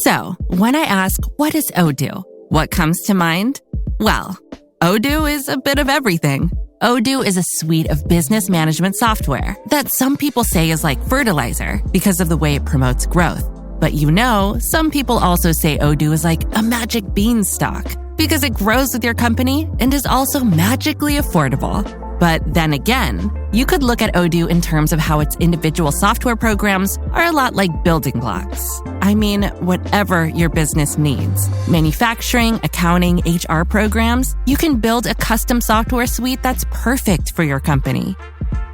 So, when I ask, what is Odoo? What comes to mind? Well, Odoo is a bit of everything. Odoo is a suite of business management software that some people say is like fertilizer because of the way it promotes growth. But some people also say Odoo is like a magic beanstalk because it grows with your company and is also magically affordable. But then again, you could look at Odoo in terms of how its individual software programs are a lot like building blocks. I mean, whatever your business needs. Manufacturing, accounting, HR programs, you can build a custom software suite that's perfect for your company.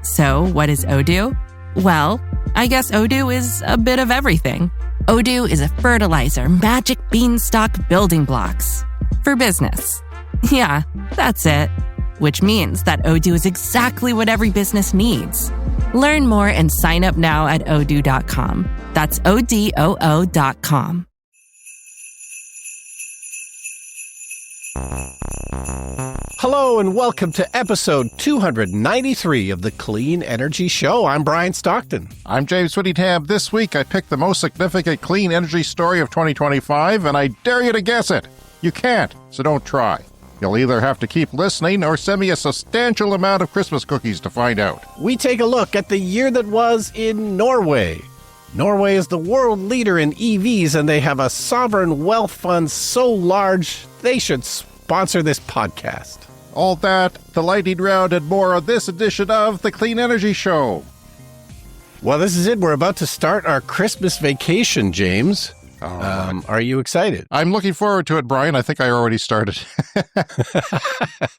So, what is Odoo? Well, I guess Odoo is a bit of everything. Odoo is a fertilizer, magic beanstalk building blocks for business. Yeah, that's it. Which means that Odoo is exactly what every business needs. Learn more and sign up now at odoo.com. That's ODOO.com. Hello and welcome to episode 293 of the Clean Energy Show. I'm Brian Stockton. I'm James Whittingham. This week I picked the most significant clean energy story of 2025, and I dare you to guess it. You can't, so don't try. You'll either have to keep listening or send me a substantial amount of Christmas cookies to find out. We take a look at the year that was in Norway. Norway is the world leader in EVs, and they have a sovereign wealth fund so large they should sponsor this podcast. All that, the lightning round, and more on this edition of the Clean Energy Show. Well, this is it. We're about to start our Christmas vacation, James. Are you excited? I'm looking forward to it, Brian. I think I already started.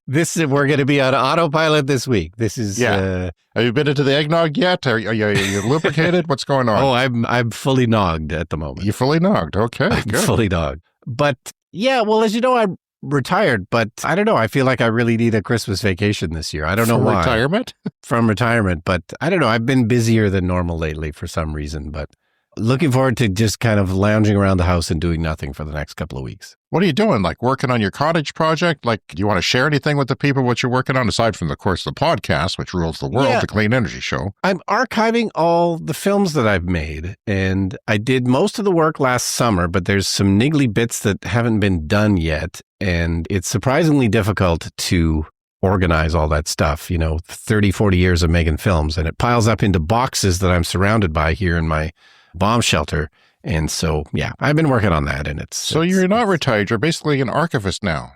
We're going to be on autopilot this week. This is. Yeah. Have you been into the eggnog yet? Are you lubricated? What's going on? Oh, I'm fully nogged at the moment. You're fully nogged. Okay, I'm good. fully nogged. But yeah, well, as you know, I'm retired, but I don't know. I feel like I really need a Christmas vacation this year. I don't know why. Retirement? From retirement, but I don't know. I've been busier than normal lately for some reason, but looking forward to just kind of lounging around the house and doing nothing for the next couple of weeks. What are you doing? Like working on your cottage project? Like, do you want to share anything with the people what you're working on, aside from, of course, the podcast, which rules the world, the Clean Energy Show? I'm archiving all the films that I've made, and I did most of the work last summer, but there's some niggly bits that haven't been done yet, and it's surprisingly difficult to organize all that stuff, 30, 40 years of making films, and it piles up into boxes that I'm surrounded by here in my bomb shelter. And so, yeah, I've been working on that, and So you're not retired. You're basically an archivist now.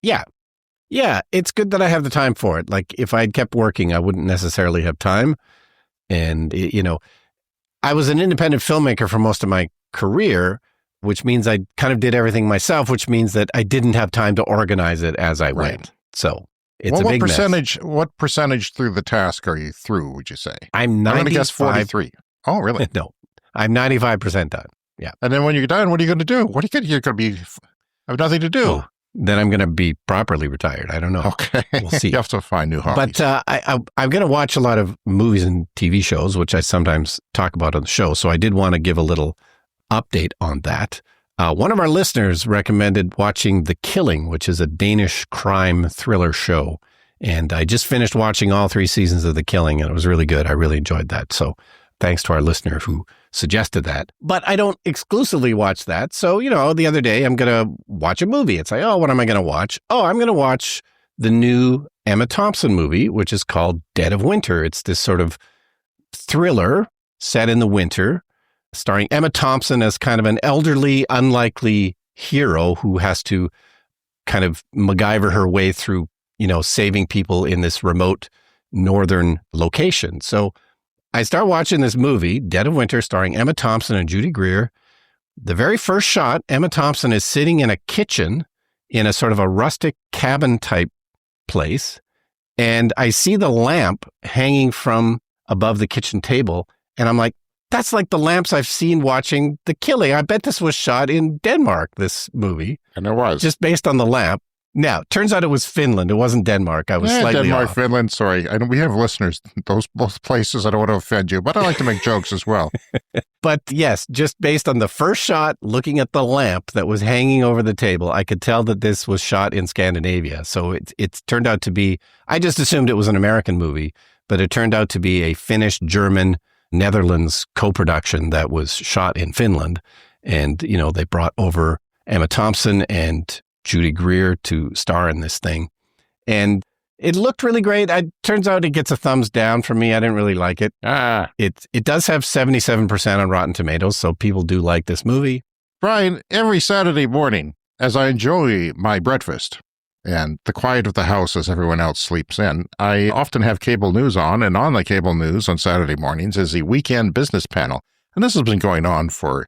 Yeah. Yeah. It's good that I have the time for it. Like, if I'd kept working, I wouldn't necessarily have time. And, I was an independent filmmaker for most of my career, which means I kind of did everything myself, which means that I didn't have time to organize it as I went. So it's a big mess. What percentage through the task are you through, would you say? I'm going to guess 43. Oh, really? No. I'm 95% done. Yeah. And then when you're done, what are you going to do? You're going to have nothing to do. Oh, then I'm going to be properly retired. I don't know. Okay. We'll see. You have to find new hobbies. But I'm going to watch a lot of movies and TV shows, which I sometimes talk about on the show. So I did want to give a little update on that. One of our listeners recommended watching The Killing, which is a Danish crime thriller show. And I just finished watching all 3 seasons of The Killing, and it was really good. I really enjoyed that. So thanks to our listener who suggested that. But I don't exclusively watch that. So, the other day I'm going to watch a movie. It's like, what am I going to watch? Oh, I'm going to watch the new Emma Thompson movie, which is called Dead of Winter. It's this sort of thriller set in the winter, starring Emma Thompson as kind of an elderly, unlikely hero who has to kind of MacGyver her way through, saving people in this remote northern location. So I start watching this movie, Dead of Winter, starring Emma Thompson and Judy Greer. The very first shot, Emma Thompson is sitting in a kitchen in a sort of a rustic cabin type place. And I see the lamp hanging from above the kitchen table. And I'm like, that's like the lamps I've seen watching The Killing. I bet this was shot in Denmark, this movie. And it was. Just based on the lamp. Now, turns out it was Finland. It wasn't Denmark. I was slightly Denmark, off. Finland, sorry. I know we have listeners, both places. I don't want to offend you, but I like to make jokes as well. But yes, just based on the first shot, looking at the lamp that was hanging over the table, I could tell that this was shot in Scandinavia. So it's turned out to be, I just assumed it was an American movie, but it turned out to be a Finnish, German, Netherlands co-production that was shot in Finland. And, they brought over Emma Thompson and Judy Greer to star in this thing. And it looked really great. Turns out it gets a thumbs down from me. I didn't really like it. It does have 77% on Rotten Tomatoes, so people do like this movie. Brian, every Saturday morning, as I enjoy my breakfast and the quiet of the house as everyone else sleeps in, I often have cable news on, and on the cable news on Saturday mornings is the Weekend Business Panel. And this has been going on for,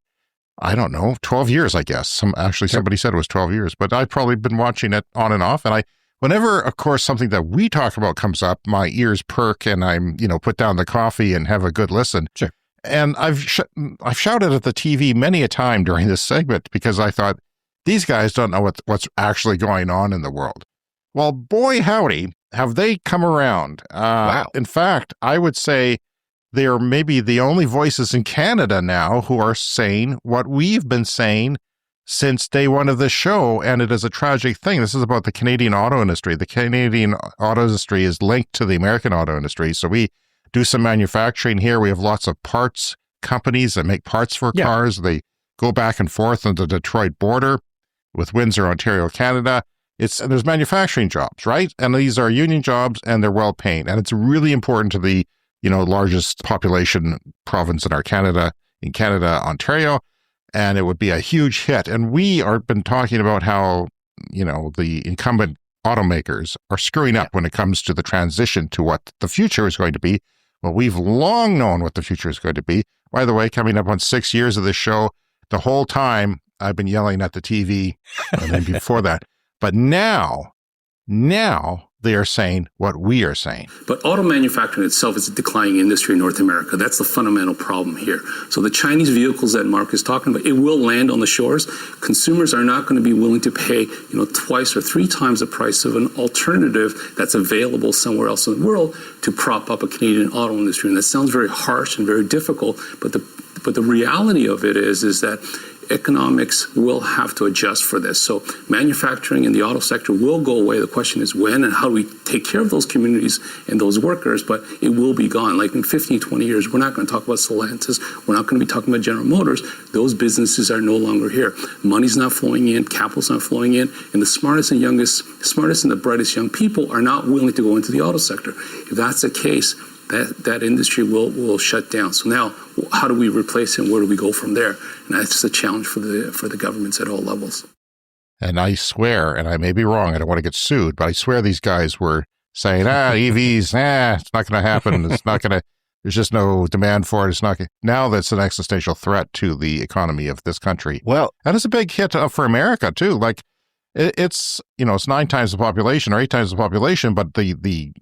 12 years, I guess. Somebody said it was 12 years, but I've probably been watching it on and off. And whenever, of course, something that we talk about comes up, my ears perk and I'm, put down the coffee and have a good listen. Sure. And I've shouted at the TV many a time during this segment because I thought, these guys don't know what's actually going on in the world. Well, boy, howdy, have they come around. Wow. In fact, I would say they are maybe the only voices in Canada now who are saying what we've been saying since day one of this show, and it is a tragic thing. This is about the Canadian auto industry. The Canadian auto industry is linked to the American auto industry, so we do some manufacturing here. We have lots of parts companies that make parts for cars. They go back and forth on the Detroit border with Windsor, Ontario, Canada. There's manufacturing jobs, right? And these are union jobs, and they're well paying. And it's really important to the largest population province in Canada, Ontario. And it would be a huge hit. And we have been talking about how, the incumbent automakers are screwing up when it comes to the transition to what the future is going to be. Well, we've long known what the future is going to be. By the way, coming up on 6 years of this show, the whole time I've been yelling at the TV, and then before that. But now they are saying what we are saying. But auto manufacturing itself is a declining industry in North America. That's the fundamental problem here. So the Chinese vehicles that Mark is talking about, it will land on the shores. Consumers are not going to be willing to pay, twice or three times the price of an alternative that's available somewhere else in the world to prop up a Canadian auto industry. And that sounds very harsh and very difficult, but the reality of it is that economics will have to adjust for this. So manufacturing in the auto sector will go away. The question is when and how do we take care of those communities and those workers, but it will be gone. Like in 15, 20 years, we're not going to talk about Stellantis. We're not going to be talking about General Motors. Those businesses are no longer here. Money's not flowing in, capital's not flowing in, and the smartest and the brightest young people are not willing to go into the auto sector. If that's the case, that industry will shut down. So now, how do we replace it and where do we go from there? And that's the challenge for the governments at all levels. And I swear, and I may be wrong, I don't want to get sued, but I swear these guys were saying, EVs, it's not going to happen. It's not going to, there's just no demand for it. It's not. Now that's an existential threat to the economy of this country. Well, and it's a big hit for America too. Like it's 9 times the population or 8 times the population, but the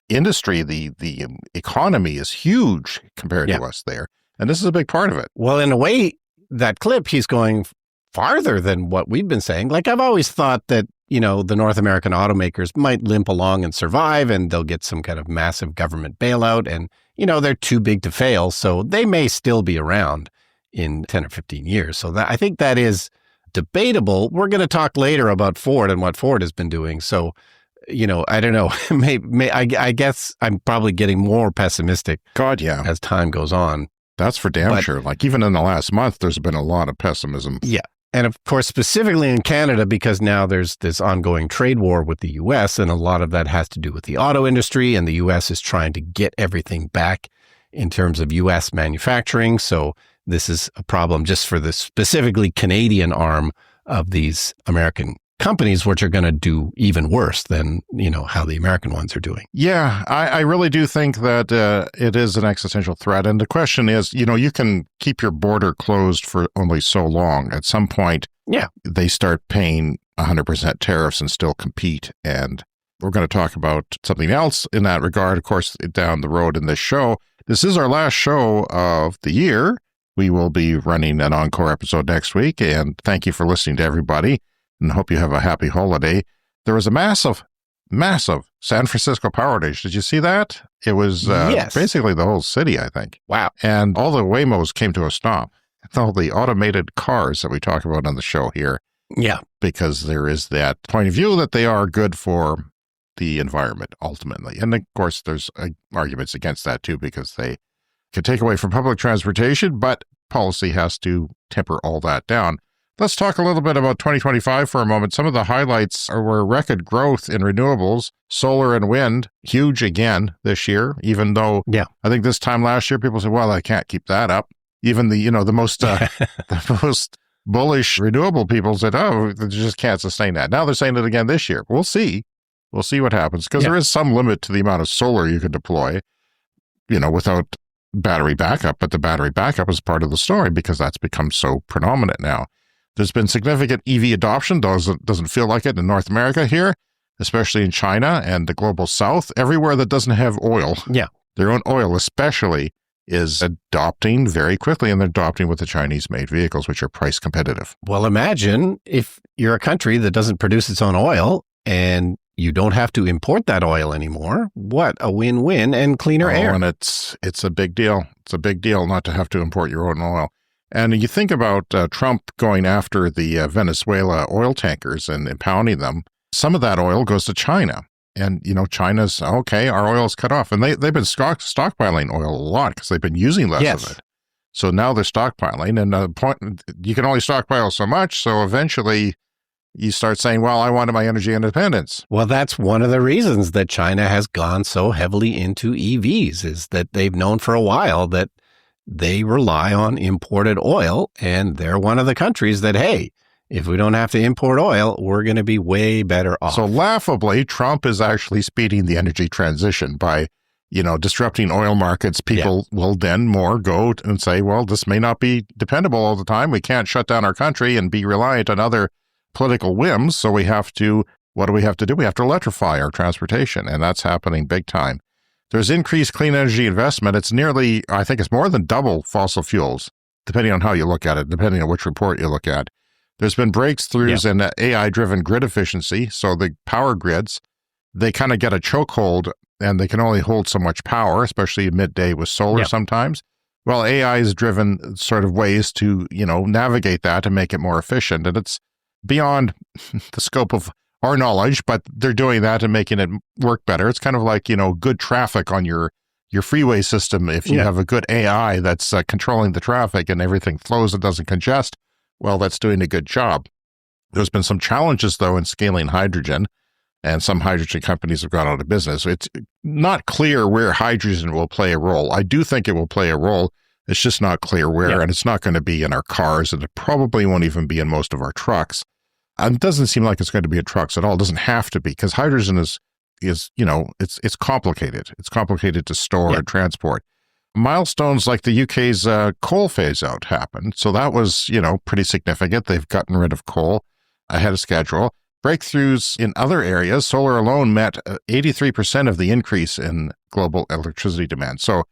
industry, the economy is huge compared to us there. And this is a big part of it. Well, in a way, that clip, he's going farther than what we've been saying. Like, I've always thought that, the North American automakers might limp along and survive, and they'll get some kind of massive government bailout. And, they're too big to fail. So they may still be around in 10 or 15 years. So I think that is debatable. We're going to talk later about Ford and what Ford has been doing. So, I don't know. I guess I'm probably getting more pessimistic. God, yeah. As time goes on. That's for damn sure. Like even in the last month, there's been a lot of pessimism. Yeah. And of course, specifically in Canada, because now there's this ongoing trade war with the U.S., and a lot of that has to do with the auto industry, and the U.S. is trying to get everything back in terms of U.S. manufacturing. So this is a problem just for the specifically Canadian arm of these American companies, which are going to do even worse than, how the American ones are doing. Yeah, I really do think that it is an existential threat. And the question is, you can keep your border closed for only so long. At some point, they start paying 100% tariffs and still compete. And we're going to talk about something else in that regard, of course, down the road in this show. This is our last show of the year. We will be running an encore episode next week. And thank you for listening to everybody. And hope you have a happy holiday. There was a massive San Francisco power outage. Did you see that? It was basically the whole city, I think. Wow. And all the Waymos came to a stop. All the automated cars that we talk about on the show here. Yeah. Because there is that point of view that they are good for the environment, ultimately. And of course, there's arguments against that, too, because they can take away from public transportation, but policy has to temper all that down. Let's talk a little bit about 2025 for a moment. Some of the highlights were record growth in renewables, solar and wind, huge again this year, even though I think this time last year people said, well, I can't keep that up. Even the most the most bullish renewable people said, oh, they just can't sustain that. Now they're saying it again this year. We'll see. We'll see what happens because there is some limit to the amount of solar you can deploy, without battery backup. But the battery backup is part of the story because that's become so predominant now. There's been significant EV adoption, though it doesn't feel like it in North America here, especially in China and the global south. Everywhere that doesn't have oil, their own oil especially, is adopting very quickly, and they're adopting with the Chinese-made vehicles, which are price competitive. Well, imagine if you're a country that doesn't produce its own oil and you don't have to import that oil anymore. What a win-win and cleaner air. And it's a big deal. It's a big deal not to have to import your own oil. And you think about Trump going after the Venezuela oil tankers and impounding them. Some of that oil goes to China. And, China's, okay, our oil's cut off. And they've been stockpiling oil a lot because they've been using less of it. So now they're stockpiling. And you can only stockpile so much. So eventually you start saying, well, I wanted my energy independence. Well, that's one of the reasons that China has gone so heavily into EVs, is that they've known for a while that they rely on imported oil, and they're one of the countries that, hey, if we don't have to import oil, we're going to be way better off. So laughably, Trump is actually speeding the energy transition by, disrupting oil markets. People will then more go and say, well, this may not be dependable all the time. We can't shut down our country and be reliant on other political whims. So what do we have to do? We have to electrify our transportation, and that's happening big time. There's increased clean energy investment. It's I think it's more than double fossil fuels, depending on how you look at it, depending on which report you look at. There's been breakthroughs in AI-driven grid efficiency. So the power grids, they kind of get a chokehold, and they can only hold so much power, especially midday with solar sometimes. Well, AI has driven sort of ways to, navigate that and make it more efficient. And it's beyond the scope of our knowledge, but they're doing that and making it work better. It's kind of like, good traffic on your freeway system. If you have a good AI that's controlling the traffic and everything flows and doesn't congest, well, that's doing a good job. There's been some challenges, though, in scaling hydrogen, and some hydrogen companies have gone out of business. It's not clear where hydrogen will play a role. I do think it will play a role. It's just not clear where, and it's not going to be in our cars, and it probably won't even be in most of our trucks. And it doesn't seem like it's going to be in trucks at all. It doesn't have to be, because hydrogen is it's complicated. It's complicated to store and transport. Milestones like the UK's coal phase out happened. So that was, pretty significant. They've gotten rid of coal ahead of schedule. Breakthroughs in other areas. Solar alone met 83% of the increase in global electricity demand. So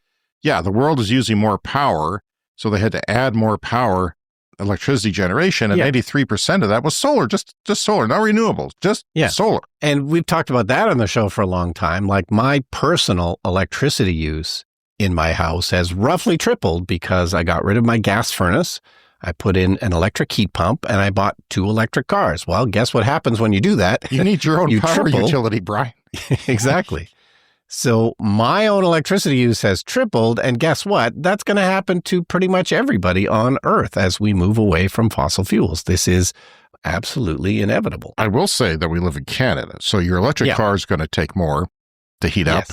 the world is using more power. So they had to add more power, electricity generation, and 83% of that was solar, just solar, not renewables, just solar. And we've talked about that on the show for a long time. Like, my personal electricity use in my house has roughly tripled because I got rid of my gas furnace. I put in an electric heat pump, and I bought 2 electric cars. Well, guess what happens when you do that? You need your own power utility, Brian. Exactly. So my own electricity use has tripled, and guess what? That's going to happen to pretty much everybody on Earth as we move away from fossil fuels. This is absolutely inevitable. I will say that we live in Canada, so your electric car is going to take more to heat up,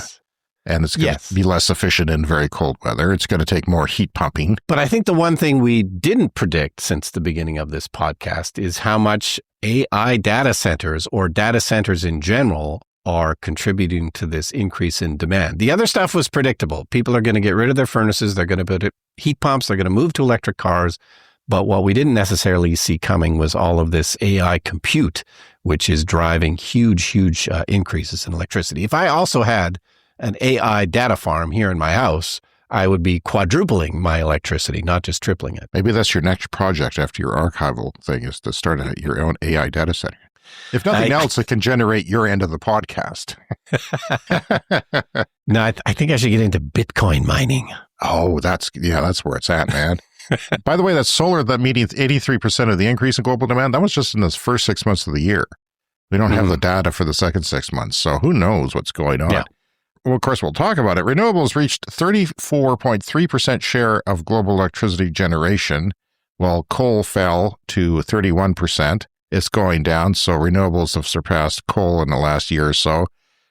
and it's going to be less efficient in very cold weather. It's going to take more heat pumping. But I think the one thing we didn't predict since the beginning of this podcast is how much AI data centers, or data centers in general, are contributing to this increase in demand. The other stuff was predictable. People are going to get rid of their furnaces. They're going to put heat pumps. They're going to move to electric cars. But what we didn't necessarily see coming was all of this AI compute, which is driving huge increases in electricity. If I also had an AI data farm here in my house, I would be quadrupling my electricity, not just tripling it. Maybe that's your next project after your archival thing, is to start your own AI data center. If nothing else, it can generate your end of the podcast. No, I think I should get into Bitcoin mining. Oh, that's where it's at, man. By the way, that solar, that meeting 83% of the increase in global demand, that was just in the first 6 months of the year. We don't have the data for the second 6 months, so who knows what's going on. Yeah. well, of course, we'll talk about it. Renewables reached 34.3% share of global electricity generation, while coal fell to 31%. It's going down, so renewables have surpassed coal in the last year or so.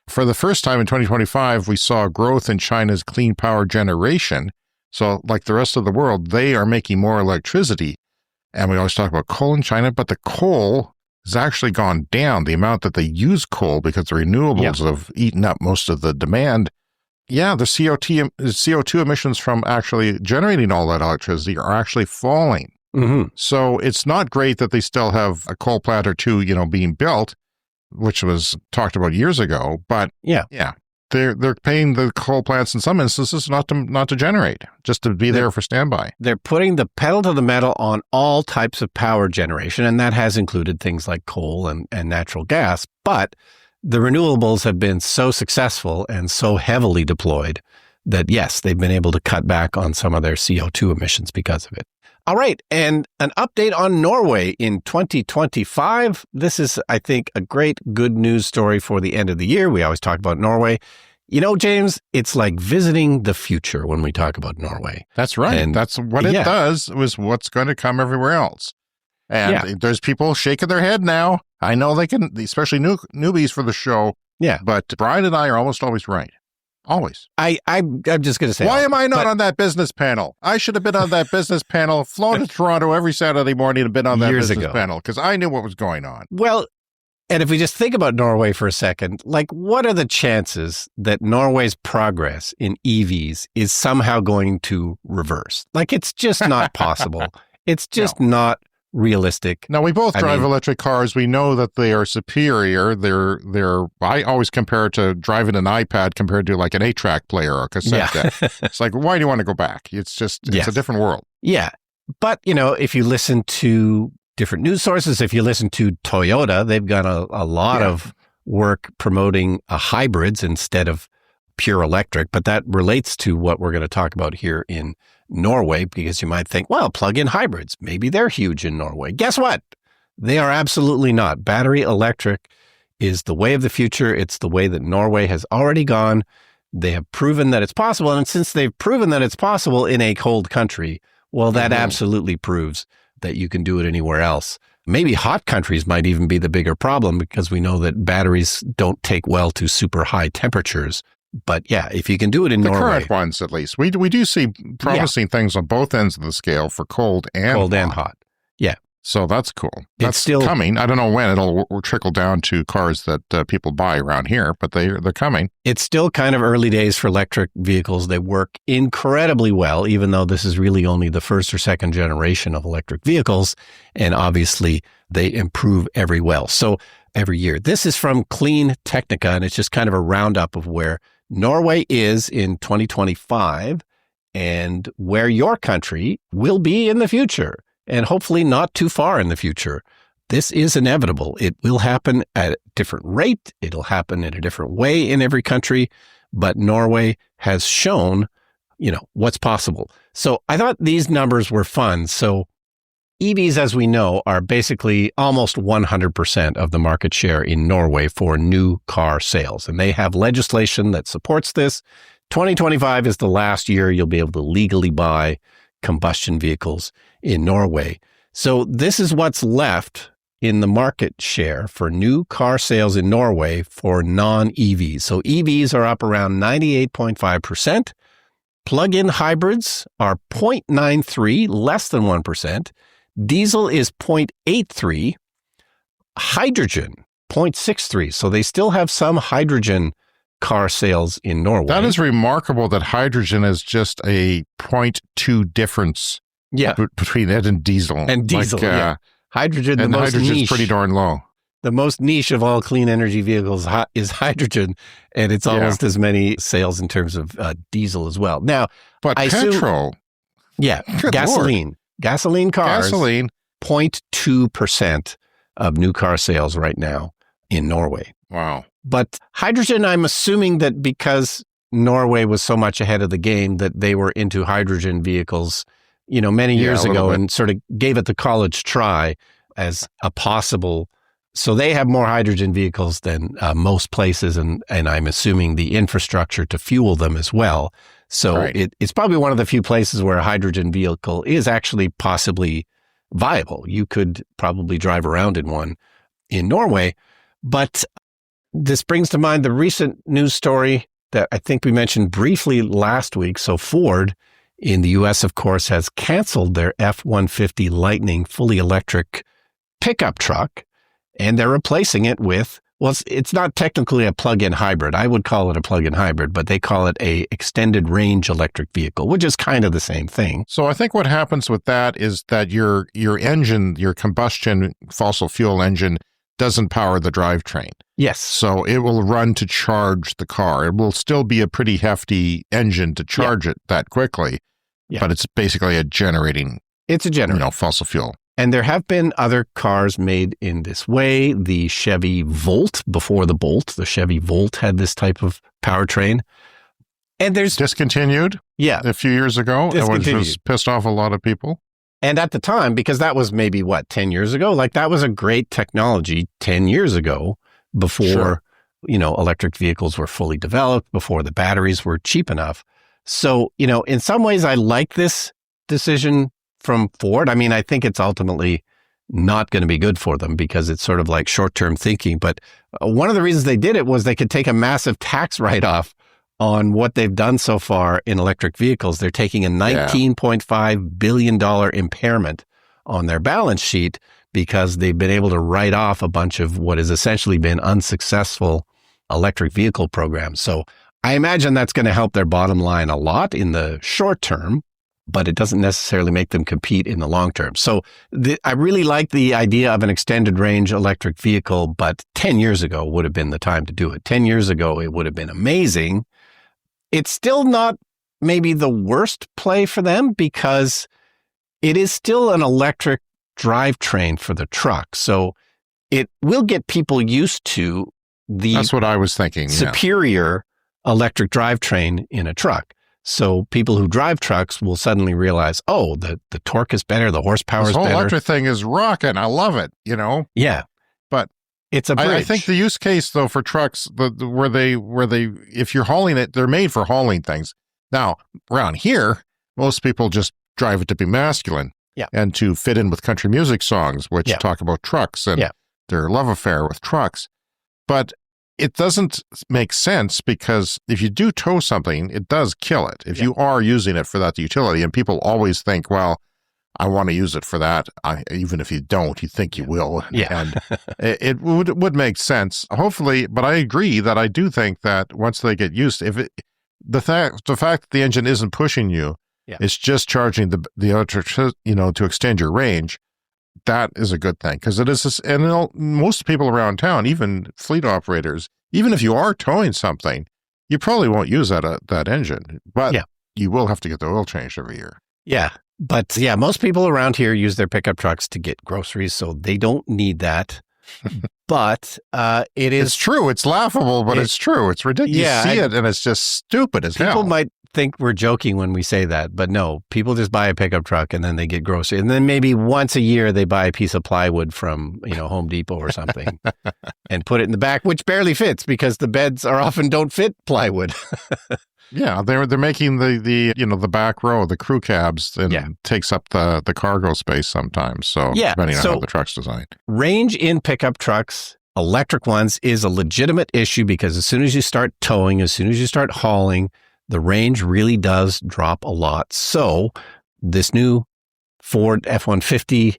For the first time in 2025, we saw growth in China's clean power generation. So like the rest of the world, they are making more electricity. And we always talk about coal in China, but the coal has actually gone down. The amount that they use coal because the renewables have eaten up most of the demand. Yeah, the CO2 emissions from actually generating all that electricity are actually falling. Mm-hmm. So it's not great that they still have a coal plant or two, being built, which was talked about years ago. But yeah, they're paying the coal plants in some instances not to generate, just to be there for standby. They're putting the pedal to the metal on all types of power generation, and that has included things like coal and natural gas. But the renewables have been so successful and so heavily deployed that, yes, they've been able to cut back on some of their CO2 emissions because of it. All right, and an update on Norway in 2025. This is, I think, a great good news story for the end of the year. We always talk about Norway. James, it's like visiting the future when we talk about Norway. That's right. And that's what it does, was what's going to come everywhere else. And there's people shaking their head now. I know they can, especially newbies for the show. Yeah. But Brian and I are almost always right. Always. I'm just going to say. Why am I not on that business panel? I should have been on that business panel, flown to Toronto every Saturday morning and been on that business panel because I knew what was going on. Well, and if we just think about Norway for a second, what are the chances that Norway's progress in EVs is somehow going to reverse? It's just not possible. It's just not realistic. Now, we both drive electric cars. We know that they are superior. I always compare it to driving an iPad compared to like an 8-track player or a cassette deck. It's like, why do you want to go back? It's a different world. Yeah. But, if you listen to different news sources, if you listen to Toyota, they've got a lot of work promoting hybrids instead of pure electric. But that relates to what we're going to talk about here in Norway, because you might think, well, plug-in hybrids, maybe they're huge in Norway. Guess what? They are absolutely not. Battery electric is the way of the future. It's the way that Norway has already gone. They have proven that it's possible. And since they've proven that it's possible in a cold country, well, that absolutely proves that you can do it anywhere else. Maybe hot countries might even be the bigger problem because we know that batteries don't take well to super high temperatures. But yeah, if you can do it in Norway. The current ones, at least. We do see promising things on both ends of the scale for cold and hot. Yeah. So that's cool. That's still coming. I don't know when it'll trickle down to cars that people buy around here, but they're coming. It's still kind of early days for electric vehicles. They work incredibly well, even though this is really only the first or second generation of electric vehicles. And obviously, they improve every year. This is from Clean Technica, and it's just kind of a roundup of where Norway is in 2025 and where your country will be in the future, and hopefully not too far in the future. This is inevitable. It will happen at a different rate. It'll happen in a different way in every country, but Norway has shown, what's possible. So I thought these numbers were fun. So EVs, as we know, are basically almost 100% of the market share in Norway for new car sales. And they have legislation that supports this. 2025 is the last year you'll be able to legally buy combustion vehicles in Norway. So this is what's left in the market share for new car sales in Norway for non-EVs. So EVs are up around 98.5%. Plug-in hybrids are 0.93, less than 1%. Diesel is 0.83, hydrogen 0.63. So they still have some hydrogen car sales in Norway. That is remarkable that hydrogen is just a 0.2 difference between it and diesel. And diesel, Hydrogen, and the most hydrogen's niche. Pretty darn low. The most niche of all clean energy vehicles is hydrogen, and it's almost as many sales in terms of diesel as well. Now, but petrol. Gasoline. Lord. Gasoline cars, 0.2% of new car sales right now in Norway. Wow. But hydrogen, I'm assuming that because Norway was so much ahead of the game that they were into hydrogen vehicles, many years ago and sort of gave it the college try as a possible So they have more hydrogen vehicles than most places, and I'm assuming the infrastructure to fuel them as well. So Right. it's probably one of the few places where a hydrogen vehicle is actually possibly viable. You could probably drive around in one in Norway. But this brings to mind the recent news story that I think we mentioned briefly last week. So Ford in the US, of course, has canceled their F-150 Lightning fully electric pickup truck, and they're replacing it with, well, it's not technically a plug-in hybrid. I would call it a plug-in hybrid, but they call it a extended range electric vehicle, which is kind of the same thing. So I think what happens with that is that your engine, your combustion fossil fuel engine, doesn't power the drivetrain. Yes. So it will run to charge the car. It will still be a pretty hefty engine to charge it that quickly, but it's basically a generating. It's a generator. Fossil fuel. And there have been other cars made in this way. The Chevy Volt, before the Bolt, the Chevy Volt had this type of powertrain. And there's discontinued. Yeah. A few years ago, which was pissed off a lot of people. And at the time, because that was maybe 10 years ago, like that was a great technology 10 years ago before, electric vehicles were fully developed, before the batteries were cheap enough. So, in some ways I like this decision from Ford. I mean, I think it's ultimately not going to be good for them because it's sort of like short-term thinking. But one of the reasons they did it was they could take a massive tax write-off on what they've done so far in electric vehicles. They're taking a $19.5 billion impairment on their balance sheet because they've been able to write off a bunch of what has essentially been unsuccessful electric vehicle programs. So I imagine that's going to help their bottom line a lot in the short term, but it doesn't necessarily make them compete in the long term. So I really like the idea of an extended range electric vehicle, but 10 years ago would have been the time to do it. 10 years ago, it would have been amazing. It's still not maybe the worst play for them because it is still an electric drivetrain for the truck. So it will get people used to That's what I was thinking. Superior electric drivetrain in a truck. So people who drive trucks will suddenly realize, oh, the torque is better, the horsepower is better. This whole electric thing is rocking. I love it, Yeah. But it's a bridge. I think the use case though for trucks, where they if you're hauling it, they're made for hauling things. Now, around here, most people just drive it to be masculine. Yeah. And to fit in with country music songs, which talk about trucks and their love affair with trucks. But it doesn't make sense because if you do tow something, it does kill it. If you are using it for that utility, and people always think, well, I want to use it for that. Even if you don't, you think you will. And it would make sense, hopefully. But I agree that I do think that once they get used, the fact that the engine isn't pushing you, it's just charging the electric, to extend your range. That is a good thing because it is, and most people around town, even fleet operators, even if you are towing something, you probably won't use that engine, but you will have to get the oil changed every year. Yeah. But most people around here use their pickup trucks to get groceries, so they don't need that. But it's true. It's laughable, but it's true. It's ridiculous. Yeah, you see it, and it's just stupid as hell. People might think we're joking when we say that, but no, people just buy a pickup truck and then they get groceries. And then maybe once a year they buy a piece of plywood from, Home Depot or something and put it in the back, which barely fits because the beds often don't fit plywood. Yeah, they're making the back row, the crew cabs, and takes up the cargo space sometimes. So depending on how the truck's designed. Range in pickup trucks, electric ones, is a legitimate issue because as soon as you start towing, as soon as you start hauling, the range really does drop a lot. So this new Ford F-150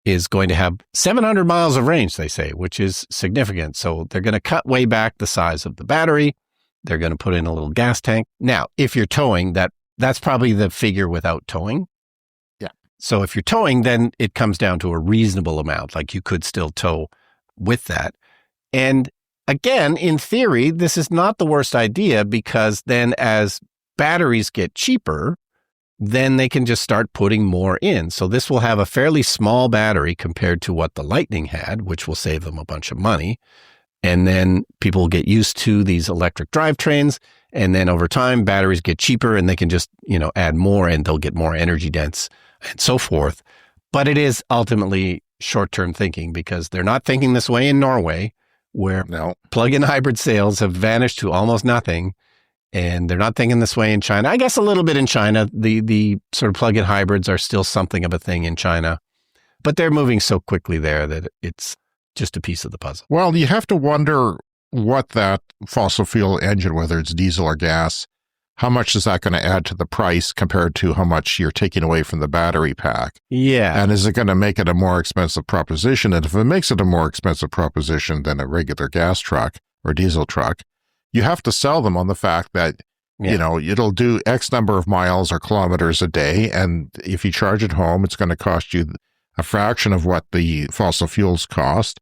is going to have 700 miles of range, they say, which is significant. So they're going to cut way back the size of the battery. They're going to put in a little gas tank. Now, if you're towing, that's probably the figure without towing. Yeah. So if you're towing, then it comes down to a reasonable amount. Like you could still tow with that. And again, in theory, this is not the worst idea because then as batteries get cheaper, then they can just start putting more in. So this will have a fairly small battery compared to what the Lightning had, which will save them a bunch of money. And then people get used to these electric drivetrains. And then over time, batteries get cheaper and they can just, add more and they'll get more energy dense and so forth. But it is ultimately short-term thinking because they're not thinking this way in Norway, where plug-in hybrid sales have vanished to almost nothing. And they're not thinking this way in China. I guess a little bit in China. The sort of plug-in hybrids are still something of a thing in China. But they're moving so quickly there that it's just a piece of the puzzle. Well, you have to wonder what that fossil fuel engine, whether it's diesel or gas, how much is that going to add to the price compared to how much you're taking away from the battery pack? Yeah. And is it going to make it a more expensive proposition? And if it makes it a more expensive proposition than a regular gas truck or diesel truck, you have to sell them on the fact that, it'll do X number of miles or kilometers a day. And if you charge it home, it's going to cost you a fraction of what the fossil fuels cost.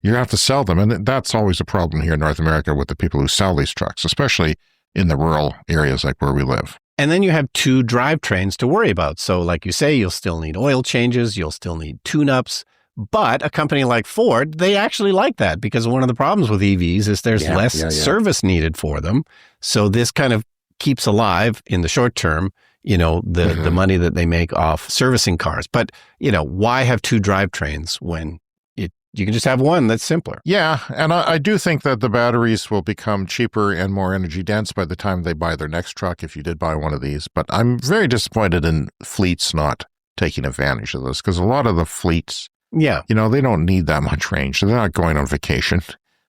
You have to sell them. And that's always a problem here in North America with the people who sell these trucks, especially in the rural areas like where we live. And then you have two drivetrains to worry about. So like you say, you'll still need oil changes. You'll still need tune-ups. But a company like Ford, they actually like that because one of the problems with EVs is there's less service needed for them. So this kind of keeps alive in the short term, the money that they make off servicing cars. But, why have two drivetrains when you can just have one that's simpler? Yeah, and I do think that the batteries will become cheaper and more energy dense by the time they buy their next truck, if you did buy one of these. But I'm very disappointed in fleets not taking advantage of this because a lot of the fleets, they don't need that much range. They're not going on vacation.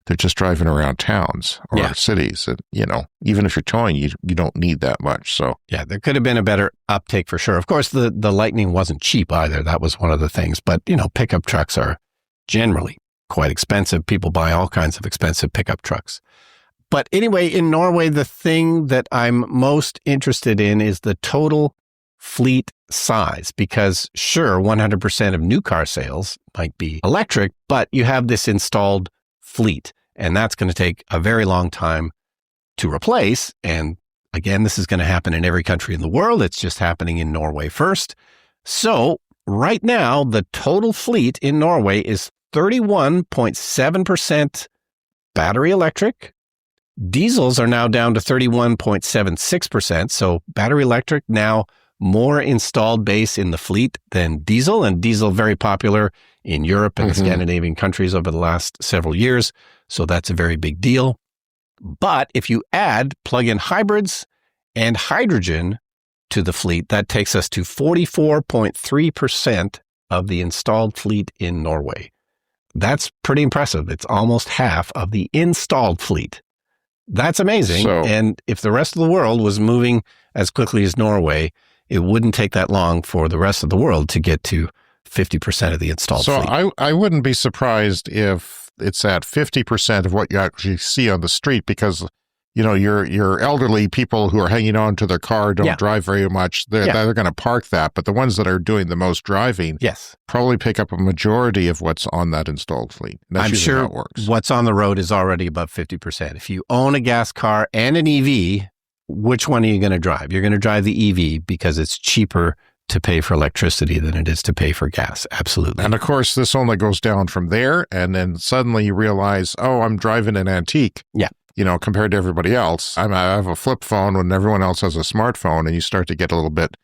They're just driving around towns or cities. And, even if you're towing, you don't need that much. So yeah, there could have been a better uptake for sure. Of course, the Lightning wasn't cheap either. That was one of the things. But, pickup trucks are generally quite expensive. People buy all kinds of expensive pickup trucks. But anyway, in Norway, the thing that I'm most interested in is the total fleet size, because sure, 100% of new car sales might be electric, but you have this installed fleet, and that's going to take a very long time to replace. And again, this is going to happen in every country in the world. It's just happening in Norway first. So right now, the total fleet in Norway is 31.7% battery electric. Diesels are now down to 31.76%. So battery electric now more installed base in the fleet than diesel, and diesel very popular in Europe and the Scandinavian countries over the last several years. So that's a very big deal. But if you add plug-in hybrids and hydrogen to the fleet, that takes us to 44.3% of the installed fleet in Norway. That's pretty impressive. It's almost half of the installed fleet. That's amazing. And if the rest of the world was moving as quickly as Norway, it wouldn't take that long for the rest of the world to get to 50% of the installed fleet. So I wouldn't be surprised if it's at 50% of what you actually see on the street because, your elderly people who are hanging on to their car don't drive very much. They're going to park that. But the ones that are doing the most driving probably pick up a majority of what's on that installed fleet. I'm sure how it works. What's on the road is already above 50%. If you own a gas car and an EV, which one are you going to drive? You're going to drive the EV because it's cheaper to pay for electricity than it is to pay for gas. Absolutely. And of course, this only goes down from there. And then suddenly you realize, I'm driving an antique. Yeah. Compared to everybody else. I have a flip phone when everyone else has a smartphone, and you start to get a little bit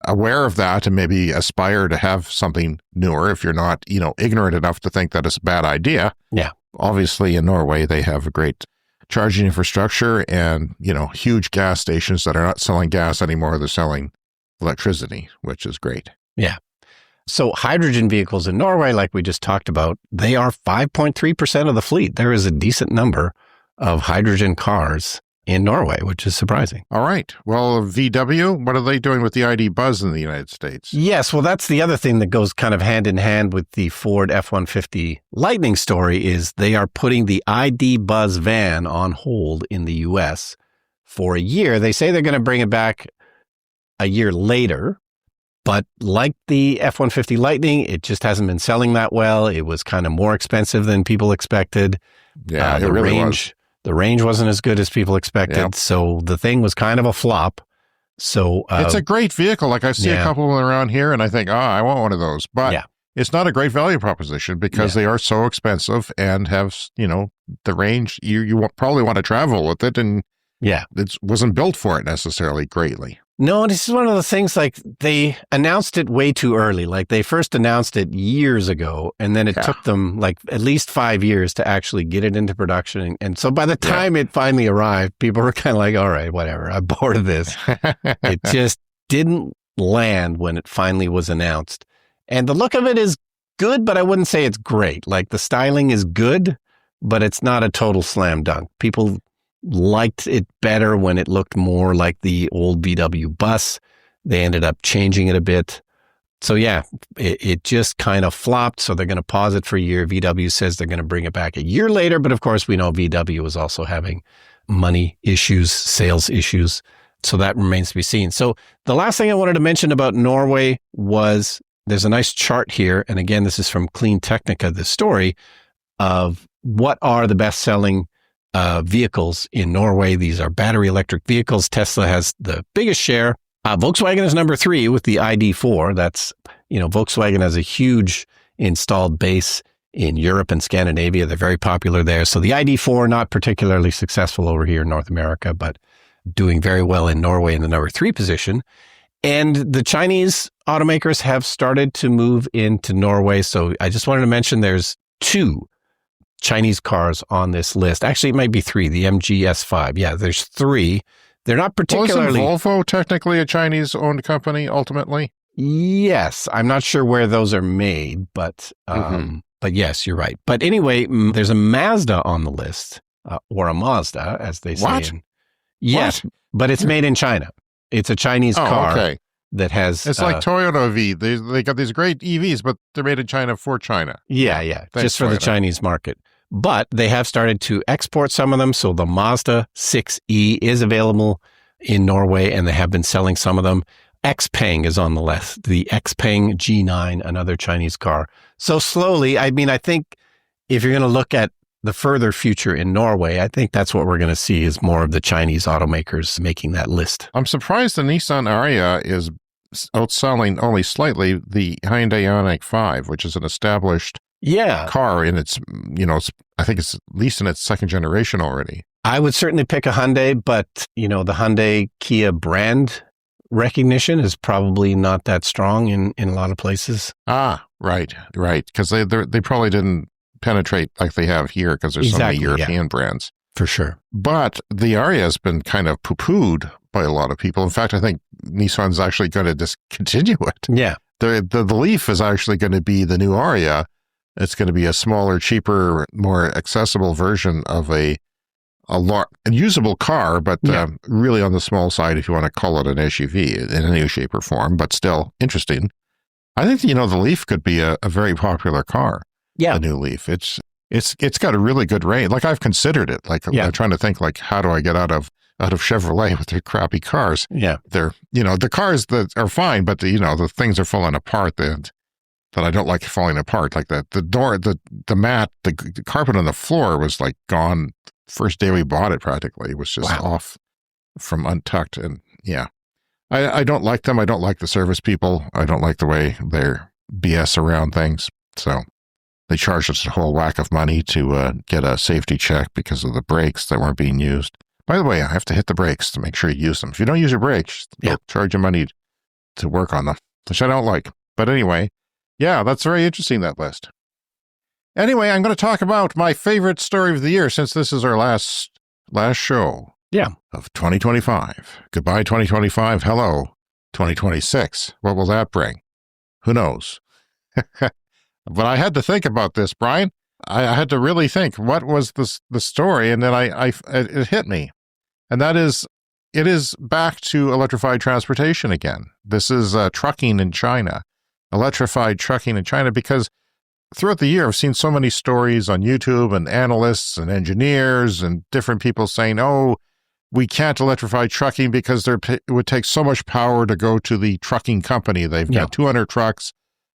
aware of that and maybe aspire to have something newer if you're not, ignorant enough to think that it's a bad idea. Yeah. Obviously, in Norway, they have a great charging infrastructure and, huge gas stations that are not selling gas anymore. They're selling electricity, which is great. Yeah. So hydrogen vehicles in Norway, like we just talked about, they are 5.3% of the fleet. There is a decent number of hydrogen cars in Norway, which is surprising. All right. Well, VW, what are they doing with the ID Buzz in the United States? Yes. Well, that's the other thing that goes kind of hand in hand with the Ford F-150 Lightning story is they are putting the ID Buzz van on hold in the U.S. for a year. They say they're going to bring it back a year later, but like the F-150 Lightning, it just hasn't been selling that well. It was kind of more expensive than people expected. Yeah, it really was. The range wasn't as good as people expected, so the thing was kind of a flop. So it's a great vehicle. Like I see a couple of them around here, and I think, I want one of those. But it's not a great value proposition because they are so expensive and have, the range. You probably want to travel with it, and Yeah. It wasn't built for it necessarily greatly. No, this is one of the things, like, they announced it way too early. Like, they first announced it years ago, and then it took them like at least 5 years to actually get it into production. And so by the time it finally arrived, people were kind of like, all right, whatever, I'm bored of this. It just didn't land when it finally was announced. And the look of it is good, but I wouldn't say it's great. Like, the styling is good, but it's not a total slam dunk. People liked it better when it looked more like the old VW bus. They ended up changing it a bit. So yeah, it just kind of flopped. So they're going to pause it for a year. VW says they're going to bring it back a year later. But of course, we know VW is also having money issues, sales issues. So that remains to be seen. So the last thing I wanted to mention about Norway was there's a nice chart here. And again, this is from Clean Technica, the story of what are the best-selling vehicles in Norway. These are battery electric vehicles. Tesla has the biggest share. Volkswagen is number 3 with the ID4. That's, Volkswagen has a huge installed base in Europe and Scandinavia. They're very popular there. So the ID4, not particularly successful over here in North America, but doing very well in Norway in the number 3 position. And the Chinese automakers have started to move into Norway. So I just wanted to mention there's 2 Chinese cars on this list. Actually, it might be 3, the MG S5. Yeah, there's 3. They're not particularly... Wasn't Volvo technically a Chinese-owned company, ultimately? Yes. I'm not sure where those are made, but yes, you're right. But anyway, there's a Mazda on the list, or a Mazda, as they say. What? Yes, but it's made in China. It's a Chinese car that has... It's like Toyota V. They got these great EVs, but they're made in China for China. Yeah. Thanks, just for Toyota. the Chinese market. But they have started to export some of them. So the Mazda 6e is available in Norway, and they have been selling some of them. Xpeng is on the list. The Xpeng G9, another Chinese car. So slowly, I think if you're going to look at the further future in Norway, I think that's what we're going to see is more of the Chinese automakers making that list. I'm surprised the Nissan Ariya is outselling only slightly the Hyundai Ioniq 5, which is an established car in its, I think it's at least in its second generation already. I would certainly pick a Hyundai, but, the Hyundai Kia brand recognition is probably not that strong in a lot of places. Ah, right. Because they probably didn't penetrate like they have here because there's so many European brands. For sure. But the Ariya has been kind of poo-pooed by a lot of people. In fact, I think Nissan's actually going to discontinue it. Yeah. The Leaf is actually going to be the new Ariya. It's going to be a smaller, cheaper, more accessible version of a usable car, but really on the small side if you want to call it an SUV in any shape or form, but still interesting. I think, the Leaf could be a very popular car. Yeah. The new Leaf. It's got a really good range. Like, I've considered it. Like, I'm trying to think, like, how do I get out of Chevrolet with their crappy cars? Yeah. They're, the cars that are fine, but the things are falling apart that I don't like falling apart. Like the door, the mat, the carpet on the floor was like gone first day we bought it practically. It was just off from untucked. And I don't like them. I don't like the service people. I don't like the way they're BS around things. So they charged us a whole whack of money to get a safety check because of the brakes that weren't being used. By the way, I have to hit the brakes to make sure you use them. If you don't use your brakes, they'll charge you money to work on them, which I don't like. But anyway, that's very interesting, that list. Anyway, I'm going to talk about my favorite story of the year since this is our last show of 2025. Goodbye, 2025. Hello, 2026. What will that bring? Who knows? But I had to think about this, Brian. I had to really think, what was the story? And then it hit me. And that is, it is back to electrified transportation again. This is trucking in China. Electrified trucking in China, because throughout the year, I've seen so many stories on YouTube and analysts and engineers and different people saying, we can't electrify trucking because it would take so much power to go to the trucking company. They've got 200 trucks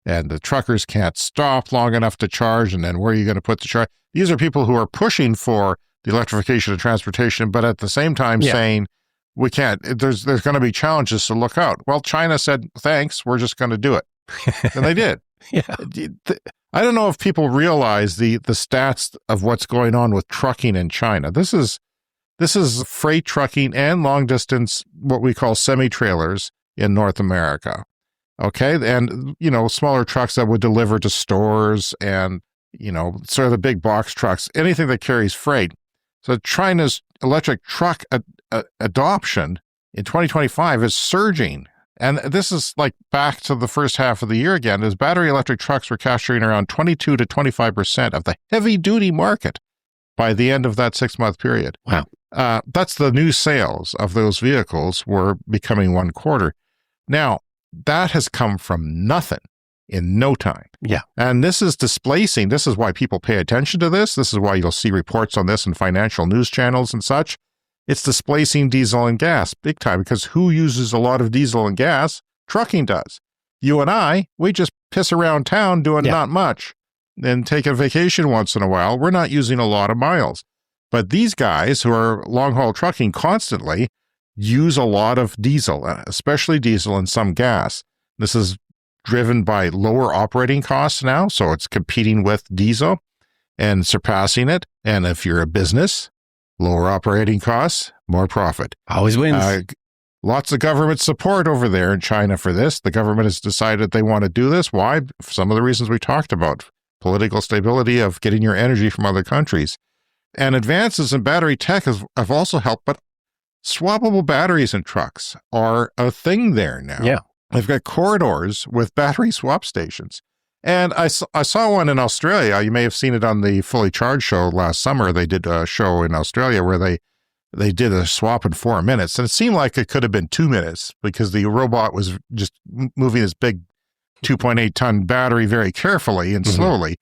and the truckers can't stop long enough to charge. And then where are you going to put the charge? These are people who are pushing for the electrification of transportation, but at the same time saying, we can't, there's going to be challenges, so look out. Well, China said, thanks, we're just going to do it. And they did. I don't know if people realize the stats of what's going on with trucking in China. This is This is freight trucking and long distance, what we call semi-trailers in North America. Okay. And, smaller trucks that would deliver to stores and, sort of the big box trucks, anything that carries freight. So China's electric truck adoption in 2025 is surging. And this is like back to the first half of the year again, as battery electric trucks were capturing around 22 to 25% of the heavy duty market by the end of that 6-month period. Wow. That's the new sales of those vehicles were becoming 1/4. Now, that has come from nothing in no time. Yeah. And this is displacing. This is why people pay attention to this. This is why you'll see reports on this in financial news channels and such. It's displacing diesel and gas big time, because who uses a lot of diesel and gas? Trucking does. You and I, we just piss around town doing not much and take a vacation once in a while. We're not using a lot of miles. But these guys who are long-haul trucking constantly use a lot of diesel, especially diesel and some gas. This is driven by lower operating costs now, so it's competing with diesel and surpassing it. And if you're a business, lower operating costs, more profit. Always wins. Lots of government support over there in China for this. The government has decided they want to do this. Why? For some of the reasons we talked about. Political stability of getting your energy from other countries. And advances in battery tech have also helped, but swappable batteries in trucks are a thing there now. Yeah. They've got corridors with battery swap stations. And I saw one in Australia. You may have seen it on the Fully Charged show last summer. They did a show in Australia where they did a swap in 4 minutes. And it seemed like it could have been 2 minutes because the robot was just moving this big 2.8-ton battery very carefully and slowly.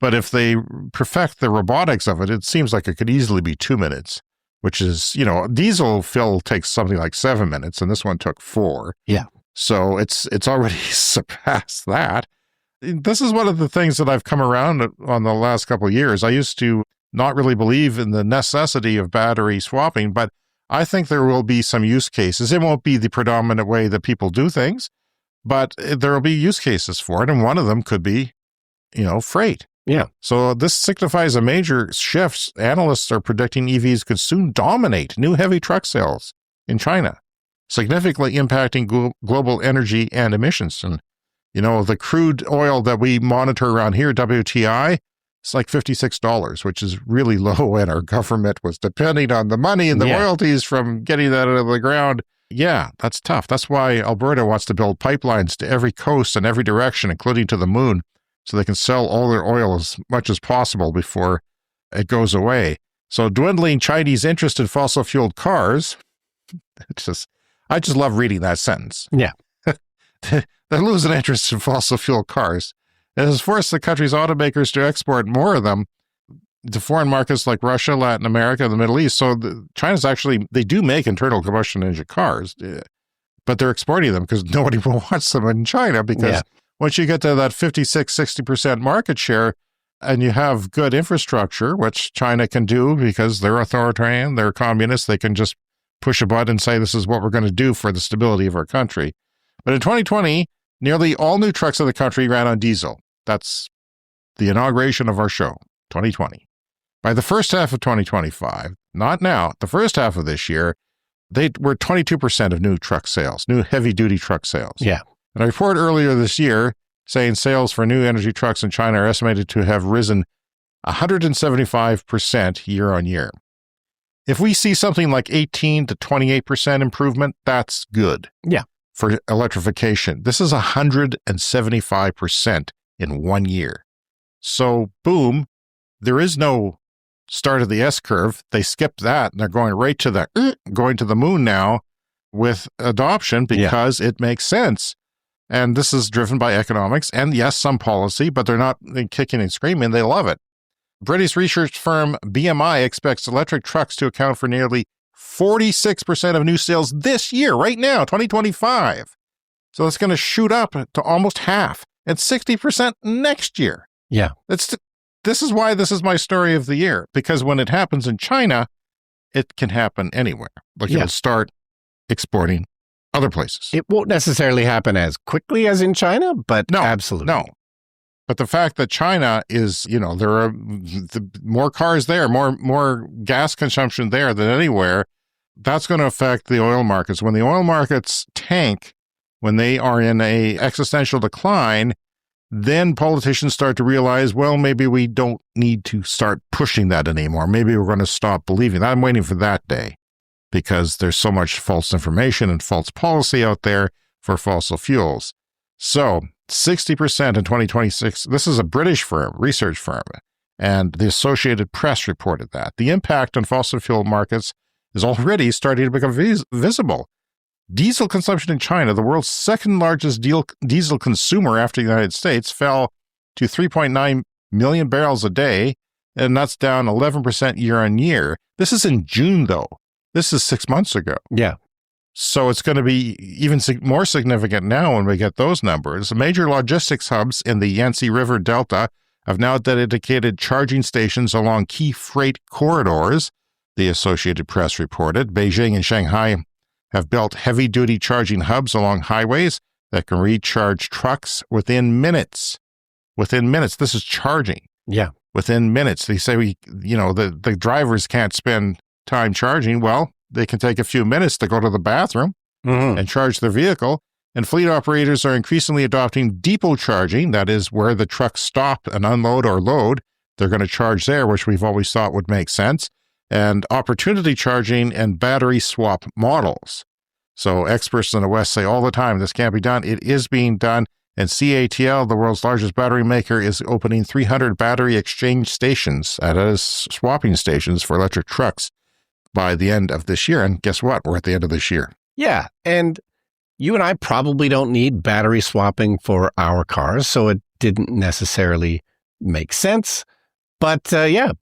But if they perfect the robotics of it, it seems like it could easily be 2 minutes, which is, diesel fill takes something like 7 minutes, and this one took 4. Yeah. So it's already surpassed that. This is one of the things that I've come around on the last couple of years. I used to not really believe in the necessity of battery swapping, but I think there will be some use cases. It won't be the predominant way that people do things, but there will be use cases for it. And one of them could be, freight. Yeah. So this signifies a major shift. Analysts are predicting EVs could soon dominate new heavy truck sales in China, significantly impacting global energy and emissions. And, the crude oil that we monitor around here, WTI, it's like $56, which is really low. And our government was depending on the money and the royalties from getting that out of the ground. Yeah, that's tough. That's why Alberta wants to build pipelines to every coast and every direction, including to the moon, so they can sell all their oil as much as possible before it goes away. So dwindling Chinese interest in fossil-fueled cars, I just love reading that sentence. Yeah. They're losing interest in fossil-fuel cars. It has forced the country's automakers to export more of them to foreign markets like Russia, Latin America, and the Middle East. So China's they do make internal combustion engine cars, but they're exporting them because nobody wants them in China, because once you get to that 56-60% market share and you have good infrastructure, which China can do because they're authoritarian, they're communists, they can just push a button and say, this is what we're going to do for the stability of our country. But in 2020, nearly all new trucks in the country ran on diesel. That's the inauguration of our show, 2020. By the first half of 2025, not now, the first half of this year, they were 22% of new truck sales, new heavy-duty truck sales. Yeah. And a report earlier this year saying sales for new energy trucks in China are estimated to have risen 175% year on year. If we see something like 18 to 28% improvement, that's good. Yeah. For electrification. This is 175% in 1 year. So, boom, there is no start of the S-curve. They skipped that, and they're going right to the moon now with adoption because it makes sense. And this is driven by economics and, yes, some policy, but they're not kicking and screaming. They love it. British research firm BMI expects electric trucks to account for nearly 46% of new sales this year, right now, 2025. So it's going to shoot up to almost half, and 60% next year. Yeah. This is why this is my story of the year, because when it happens in China, it can happen anywhere. It'll start exporting other places. It won't necessarily happen as quickly as in China, but absolutely. No. But the fact that China is, there are more cars there, more gas consumption there than anywhere, that's going to affect the oil markets. When the oil markets tank, when they are in a existential decline, then politicians start to realize, well, maybe we don't need to start pushing that anymore. Maybe we're going to stop believing that. I'm waiting for that day because there's so much false information and false policy out there for fossil fuels. So 60% in 2026, this is a British firm, research firm, and the Associated Press reported that. The impact on fossil fuel markets is already starting to become visible. Diesel consumption in China, the world's second largest diesel consumer after the United States, fell to 3.9 million barrels a day, and that's down 11% year on year. This is in June, though. This is 6 months ago. Yeah. So it's going to be even more significant now when we get those numbers. Major logistics hubs in the Yangtze River Delta have now dedicated charging stations along key freight corridors, the Associated Press reported. Beijing and Shanghai have built heavy-duty charging hubs along highways that can recharge trucks within minutes. Within minutes. This is charging. Yeah. Within minutes. They say the drivers can't spend time charging. Well, they can take a few minutes to go to the bathroom and charge their vehicle. And fleet operators are increasingly adopting depot charging. That is where the trucks stop and unload or load. They're going to charge there, which we've always thought would make sense. And opportunity charging and battery swap models. So experts in the West say all the time, this can't be done. It is being done. And CATL, the world's largest battery maker, is opening 300 battery exchange stations, that is swapping stations for electric trucks by the end of this year. And guess what? We're at the end of this year. Yeah. And you and I probably don't need battery swapping for our cars, so it didn't necessarily make sense. But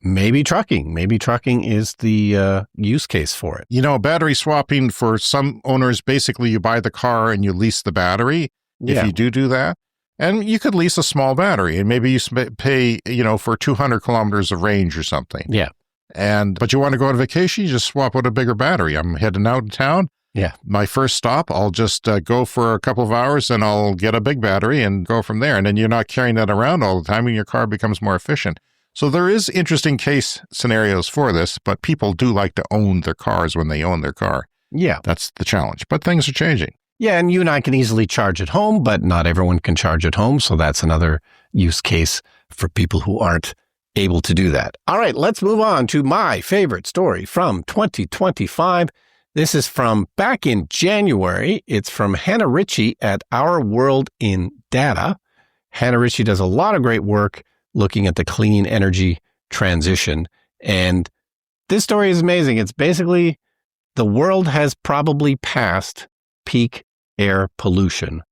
maybe trucking. Maybe trucking is the use case for it. Battery swapping for some owners, basically you buy the car and you lease the battery if you do that. And you could lease a small battery and maybe you pay, for 200 kilometers of range or something. Yeah. But you want to go on vacation, you just swap out a bigger battery. I'm heading out of town. Yeah. My first stop, I'll just go for a couple of hours and I'll get a big battery and go from there. And then you're not carrying that around all the time and your car becomes more efficient. So there is interesting case scenarios for this, but people do like to own their cars when they own their car. Yeah. That's the challenge. But things are changing. Yeah, and you and I can easily charge at home, but not everyone can charge at home. So that's another use case for people who aren't able to do that. All right, let's move on to my favorite story from 2025. This is from back in January. It's from Hannah Ritchie at Our World in Data. Hannah Ritchie does a lot of great work looking at the clean energy transition. And this story is amazing. It's basically the world has probably passed peak air pollution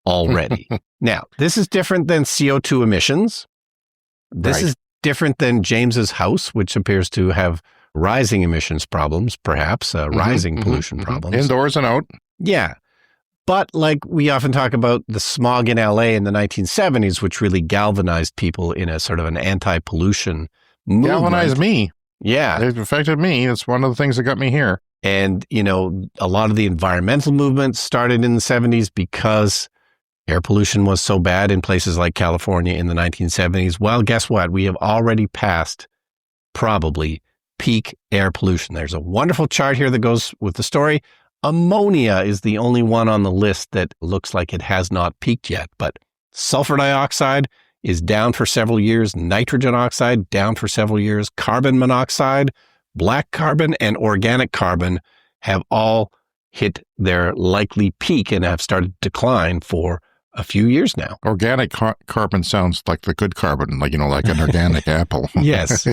already. Now, this is different than CO2 emissions. This is different than James's house, which appears to have rising emissions problems, perhaps, rising pollution problems. Indoors and out. Yeah. But like we often talk about the smog in LA in the 1970s, which really galvanized people in a sort of an anti-pollution movement. Galvanized me. Yeah. It affected me. It's one of the things that got me here. And, a lot of the environmental movements started in the 70s because air pollution was so bad in places like California in the 1970s. Well, guess what? We have already passed probably peak air pollution. There's a wonderful chart here that goes with the story. Ammonia is the only one on the list that looks like it has not peaked yet, but sulfur dioxide is down for several years, nitrogen oxide down for several years, carbon monoxide, black carbon, and organic carbon have all hit their likely peak and have started to decline for a few years now. Organic carbon sounds like the good carbon, like an organic apple. Yes.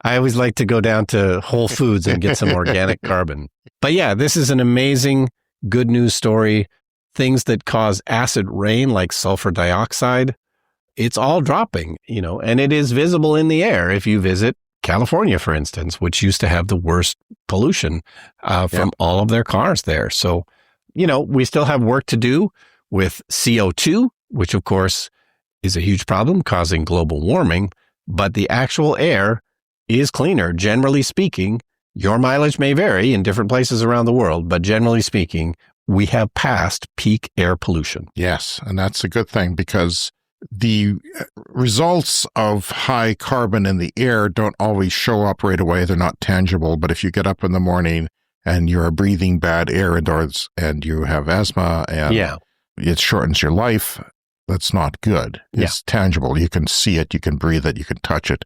I always like to go down to Whole Foods and get some organic carbon. But yeah, this is an amazing good news story. Things that cause acid rain like sulfur dioxide, it's all dropping, and it is visible in the air if you visit California, for instance, which used to have the worst pollution from all of their cars there. So, we still have work to do with CO2, which of course is a huge problem causing global warming, but the actual air is cleaner. Generally speaking, your mileage may vary in different places around the world, but generally speaking, we have passed peak air pollution. Yes, and that's a good thing because the results of high carbon in the air don't always show up right away. They're not tangible. But if you get up in the morning and you're breathing bad air indoors and you have asthma and it shortens your life, that's not good. It's tangible. You can see it, you can breathe it, you can touch it.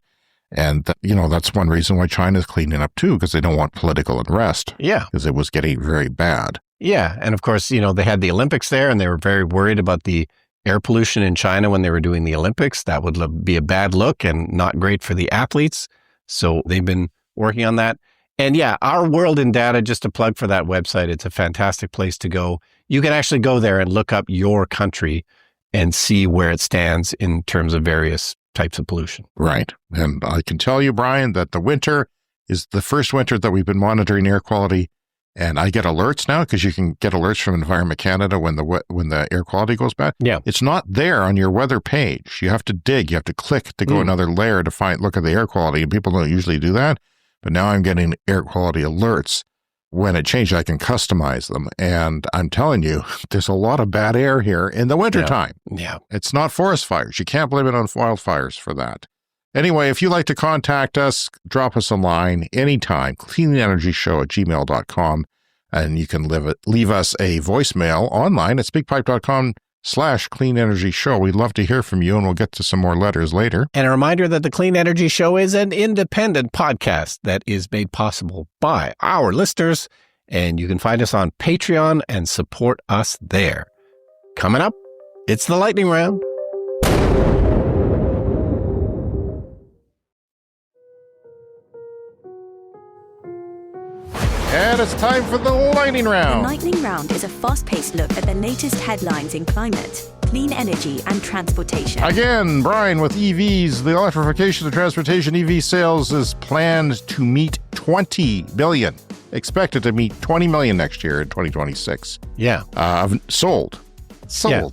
And, that's one reason why China's cleaning up too, because they don't want political unrest. Yeah. Because it was getting very bad. Yeah. And of course, they had the Olympics there and they were very worried about the air pollution in China when they were doing the Olympics. That would be a bad look and not great for the athletes. So they've been working on that. And yeah, Our World in Data, just a plug for that website. It's a fantastic place to go. You can actually go there and look up your country and see where it stands in terms of various types of pollution. Right. And I can tell you, Brian, that the winter is the first winter that we've been monitoring air quality. And I get alerts now because you can get alerts from Environment Canada when the air quality goes bad. Yeah. It's not there on your weather page. You have to dig. You have to click to go another layer to look at the air quality. And people don't usually do that. But now I'm getting air quality alerts. When it changes, I can customize them. And I'm telling you, there's a lot of bad air here in the wintertime. Yeah. It's not forest fires. You can't blame it on wildfires for that. Anyway, if you'd like to contact us, drop us a line anytime, cleanenergyshow@gmail.com. And you can leave us a voicemail online at speakpipe.com/cleanenergyshow. We'd love to hear from you, and we'll get to some more letters later. And a reminder that the Clean Energy Show is an independent podcast that is made possible by our listeners. And you can find us on Patreon and support us there. Coming up, it's the lightning round. And it's time for the lightning round. The lightning round is a fast-paced look at the latest headlines in climate, clean energy, and transportation. Again, Brian, with EVs, the electrification of transportation EV sales is planned to meet 20 billion. Expected to meet 20 million next year in 2026. Yeah. Sold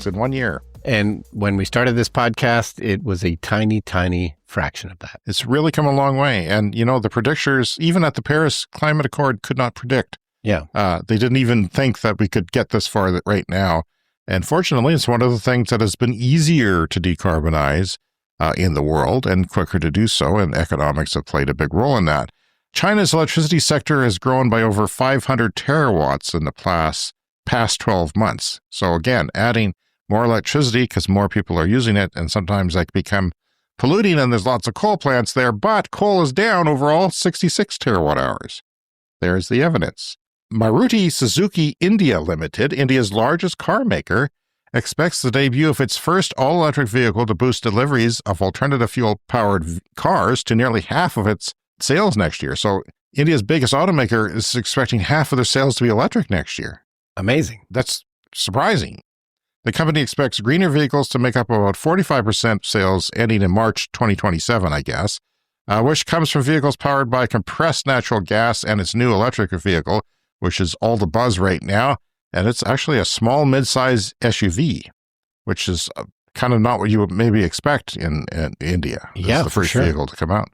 in 1 year. And when we started this podcast, it was a tiny, tiny fraction of that. It's really come a long way. And, the predictors, even at the Paris Climate Accord, could not predict. Yeah. They didn't even think that we could get this far right now. And fortunately, it's one of the things that has been easier to decarbonize in the world and quicker to do so. And economics have played a big role in that. China's electricity sector has grown by over 500 terawatts in the past 12 months. So again, adding more electricity because more people are using it, and sometimes that can become polluting, and there's lots of coal plants there, but coal is down overall 66 terawatt hours. There's the evidence. Maruti Suzuki India Limited, India's largest car maker, expects the debut of its first all-electric vehicle to boost deliveries of alternative fuel-powered cars to nearly half of its sales next year. So India's biggest automaker is expecting half of their sales to be electric next year. Amazing. That's surprising. The company expects greener vehicles to make up about 45% sales ending in March 2027, I guess, which comes from vehicles powered by compressed natural gas and its new electric vehicle, which is all the buzz right now. And it's actually a small mid-size SUV, which is kind of not what you would maybe expect in India. It's the first vehicle to come out.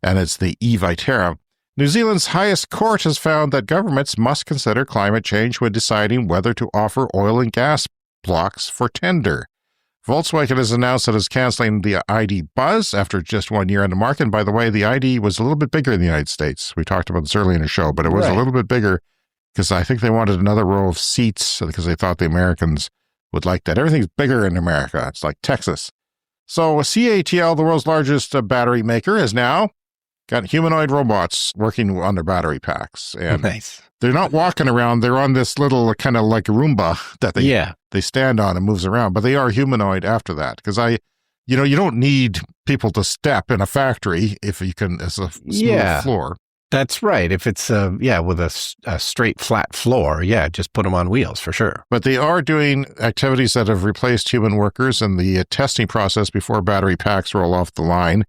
And it's the e-Vitara. New Zealand's highest court has found that governments must consider climate change when deciding whether to offer oil and gas blocks for tender. Volkswagen has announced that it's canceling the ID Buzz after just 1 year on the market. And by the way, the ID was a little bit bigger in the United States. We talked about this earlier in the show, but it was a little bit bigger because I think they wanted another row of seats because they thought the Americans would like that. Everything's bigger in America. It's like Texas. So CATL, the world's largest battery maker, has now got humanoid robots working on their battery packs. And nice. They're not walking around. They're on this little kind of like Roomba that they stand on and moves around. But they are humanoid after that because you don't need people to step in a factory if you can, as a smooth floor. That's right. If it's, with a straight flat floor, just put them on wheels for sure. But they are doing activities that have replaced human workers in the testing process before battery packs roll off the line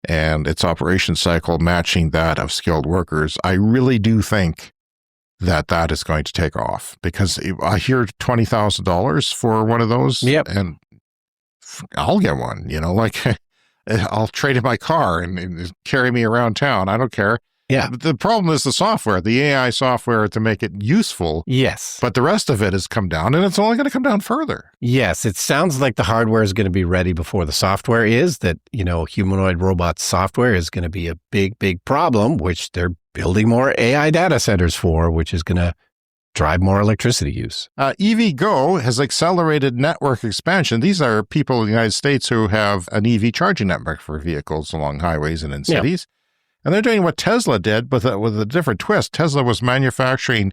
and its operation cycle matching that of skilled workers. I really do think that is going to take off because I hear $20,000 for one of those. Yep. And I'll get one, I'll trade in my car and carry me around town. I don't care. Yeah. The problem is the software, the AI software to make it useful. Yes. But the rest of it has come down, and it's only going to come down further. Yes. It sounds like the hardware is going to be ready before the software is, that, humanoid robot software is going to be a big, big problem, which they're building more AI data centers for, which is going to drive more electricity use. EVgo has accelerated network expansion. These are people in the United States who have an EV charging network for vehicles along highways and in cities. Yeah. And they're doing what Tesla did with a different twist. Tesla was manufacturing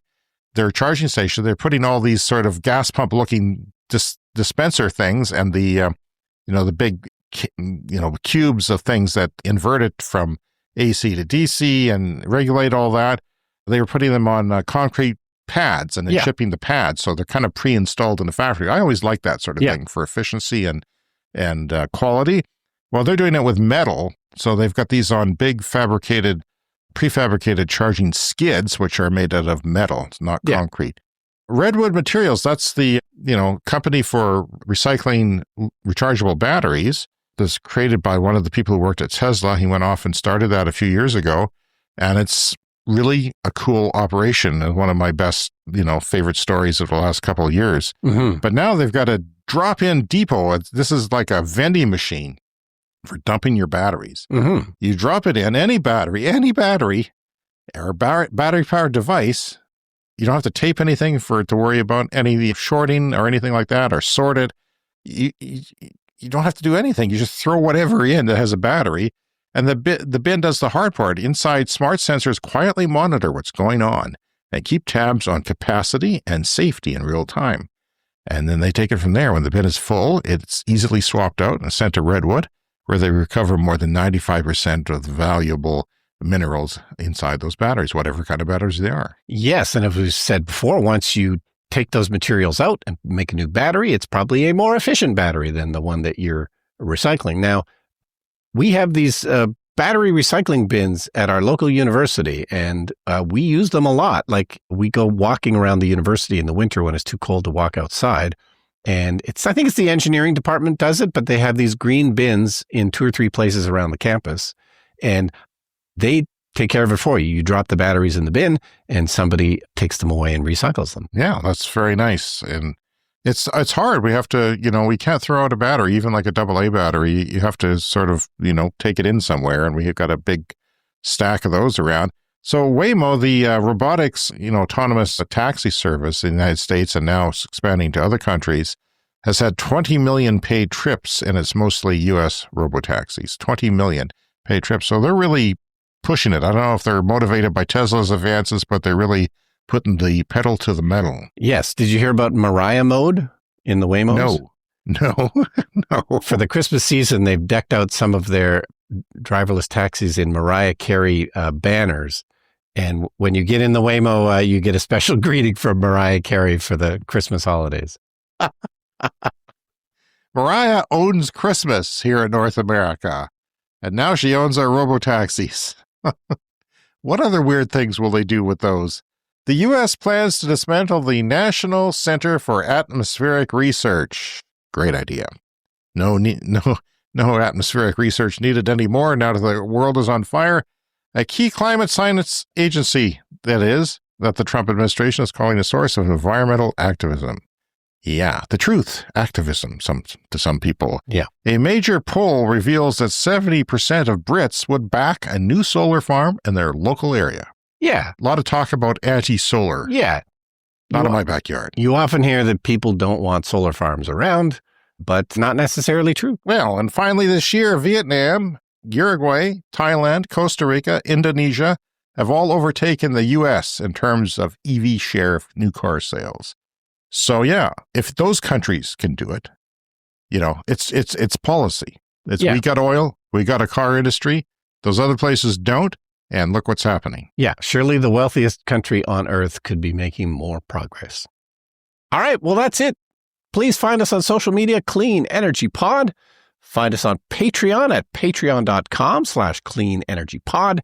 their charging station. They're putting all these sort of gas pump looking dispenser things and the big, cubes of things that invert it from AC to DC and regulate all that. They were putting them on concrete pads and then shipping the pads. So they're kind of pre-installed in the factory. I always like that sort of thing for efficiency and quality. Well, they're doing it with metal. So they've got these on big prefabricated charging skids, which are made out of metal, not concrete. Redwood Materials, that's the, company for recycling rechargeable batteries. This was created by one of the people who worked at Tesla. He went off and started that a few years ago. And it's really a cool operation and one of my best, favorite stories of the last couple of years. Mm-hmm. But now they've got a drop-in depot. This is like a vending machine for dumping your batteries. Mm-hmm. You drop it in, any battery or battery-powered device. You don't have to tape anything for it to worry about any shorting or anything like that, or sort it. You don't have to do anything. You just throw whatever in that has a battery. And the bin does the hard part. Inside, smart sensors quietly monitor what's going on and keep tabs on capacity and safety in real time. And then they take it from there. When the bin is full, it's easily swapped out and sent to Redwood, where they recover more than 95% of the valuable minerals inside those batteries, whatever kind of batteries they are. Yes, and as we said before, once you take those materials out and make a new battery, it's probably a more efficient battery than the one that you're recycling. Now, we have these battery recycling bins at our local university, and we use them a lot. Like, we go walking around the university in the winter when it's too cold to walk outside. And I think it's the engineering department does it, but they have these green bins in 2 or 3 places around the campus, and they take care of it for you. You drop the batteries in the bin, and somebody takes them away and recycles them. Yeah, that's very nice. And it's hard. We have to, we can't throw out a battery, even like a AA battery. You have to sort of, take it in somewhere. And we've got a big stack of those around. So Waymo, the robotics, autonomous taxi service in the United States and now expanding to other countries, has had 20 million paid trips, and it's mostly U.S. robotaxis, 20 million paid trips. So they're really pushing it. I don't know if they're motivated by Tesla's advances, but they're really putting the pedal to the metal. Yes. Did you hear about Mariah mode in the Waymos? No. For the Christmas season, they've decked out some of their driverless taxis in Mariah Carey banners. And when you get in the Waymo, you get a special greeting from Mariah Carey for the Christmas holidays. Mariah owns Christmas here in North America, and now she owns our robotaxis. What other weird things will they do with those? The U.S. plans to dismantle the National Center for Atmospheric Research. Great idea. No atmospheric research needed anymore now that the world is on fire. A key climate science agency, that the Trump administration is calling a source of environmental activism. Yeah, the truth, activism, to some people. Yeah. A major poll reveals that 70% of Brits would back a new solar farm in their local area. Yeah. A lot of talk about anti-solar. Yeah. Not in my backyard. You often hear that people don't want solar farms around, but not necessarily true. Well, and finally this year, Vietnam, Uruguay, Thailand, Costa Rica, Indonesia have all overtaken the U.S. in terms of EV share of new car sales. So yeah, if those countries can do it, it's policy. We got oil, we got a car industry. Those other places don't, and look what's happening. Yeah, surely the wealthiest country on earth could be making more progress. All right, well, that's it. Please find us on social media, Clean Energy Pod. Find us on Patreon at patreon.com/cleanenergypod.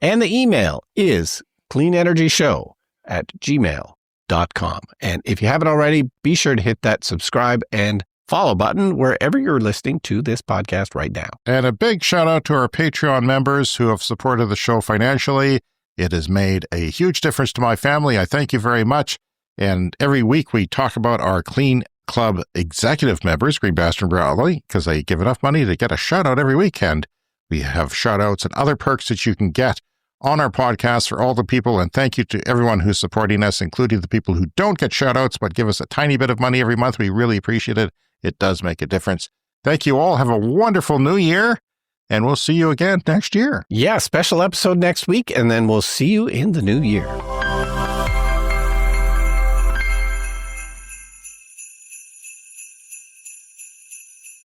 And the email is cleanenergyshow@gmail.com. And if you haven't already, be sure to hit that subscribe and follow button wherever you're listening to this podcast right now. And a big shout out to our Patreon members who have supported the show financially. It has made a huge difference to my family. I thank you very much. And every week we talk about our Clean Club executive members, Green Bastard and Bradley, because they give enough money to get a shout out every weekend. We have shout outs and other perks that you can get on our podcast for all the people. And thank you to everyone who's supporting us, including the people who don't get shout outs, but give us a tiny bit of money every month. We really appreciate it. It does make a difference. Thank you all. Have a wonderful new year. And we'll see you again next year. Yeah, special episode next week, and then we'll see you in the new year.